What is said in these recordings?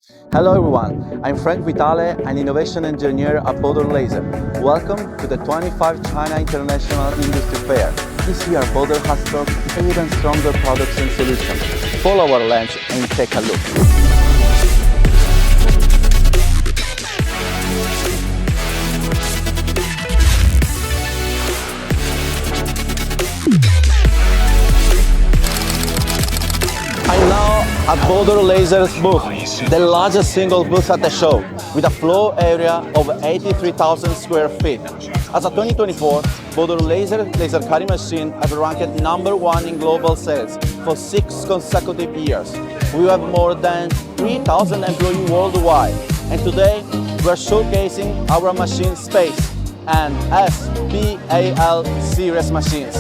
Hello everyone, I'm Frank Vitale, an innovation engineer at Bodor Laser. Welcome to the 25th China International Industry Fair. This year Bodor has brought even stronger products and solutions. Follow our lens and take a look. I'm now at Bodor Laser's booth, the largest single booth at the show, with a floor area of 83,000 square feet. As a 2024, Bodor laser cutting machine have ranked #1 in global sales for 6 consecutive years. We have more than 3,000 employees worldwide, and today we're showcasing our machine Space and Aqu Series machines.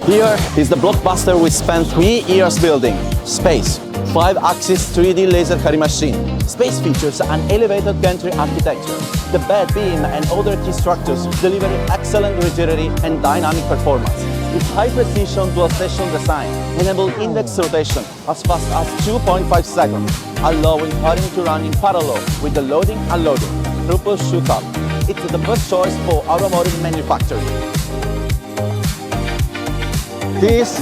Here is the blockbuster we spent 3 years building, Space, 5-axis 3D laser cutting machine. Space features an elevated gantry architecture. The bed beam and other key structures deliver excellent rigidity and dynamic performance. Its high-precision dual-station design enables index rotation as fast as 2.5 seconds, allowing cutting to run in parallel with the loading and unloading. Triple shoot-up. It's the best choice for automotive manufacturing. This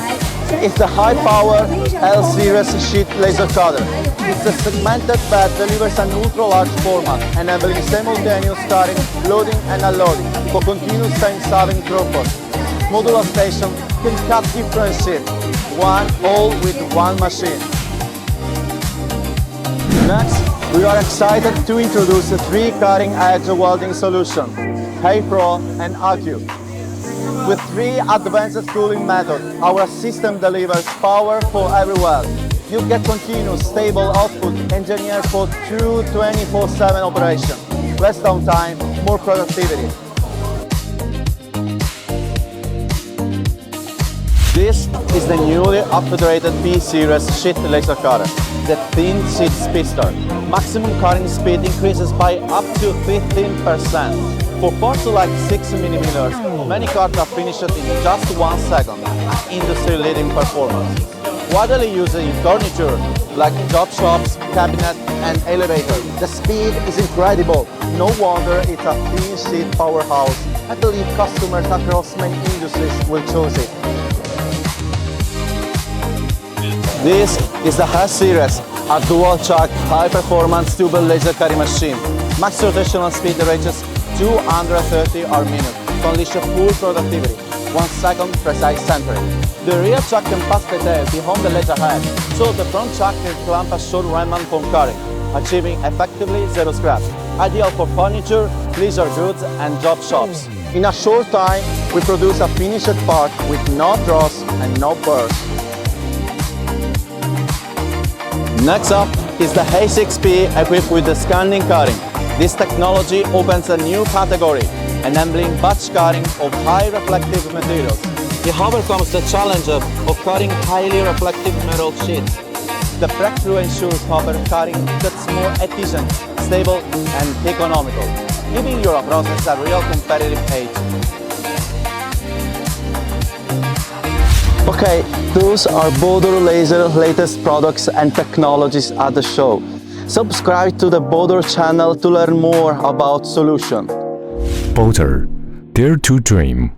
is the high-power Aqu Series sheet laser cutter. It's a segmented bed delivers an ultra-large format, enabling simultaneous cutting, loading and unloading for continuous time-saving throughput. Modular station can cut different sheets, all with one machine. Next, we are excited to introduce a 3 cutting-edge welding solution, Pro and Aqu. With 3 advanced cooling methods, our system delivers power for every weld. You get continuous, stable output engineered for true 24/7 operation. Less downtime, more productivity. This is the newly upgraded P Series sheet laser cutter, the thin sheet speedster. Maximum cutting speed increases by up to 15%. For parts like 6 mm, many cuts are finished in just 1 second, industry-leading performance. Widely used in furniture like job shops, cabinets, and elevators. The speed is incredible. No wonder it's a thin sheet powerhouse. I believe customers across many industries will choose it. This is the Aqu Series, a dual-chuck, high-performance tube laser cutting machine. Max rotational speed reaches 230 r/minute to unleash full productivity, 1 second precise centering. The rear chuck can pass the tail behind the laser head, so the front chuck can clamp a short remnant from cutting, achieving effectively 0 scrap. Ideal for furniture, leisure goods, and job shops. In a short time, we produce a finished part with no dross and no burrs. Next up is the A6P equipped with the scanning cutting. This technology opens a new category, enabling batch cutting of high reflective materials. It overcomes the challenge of cutting highly reflective metal sheets. The breakthrough ensures copper cutting that's more efficient, stable, and economical, giving your process a real competitive edge. Okay, those are Bodor Laser latest products and technologies at the show. Subscribe to the Bodor channel to learn more about solutions. Bodor, dare to dream.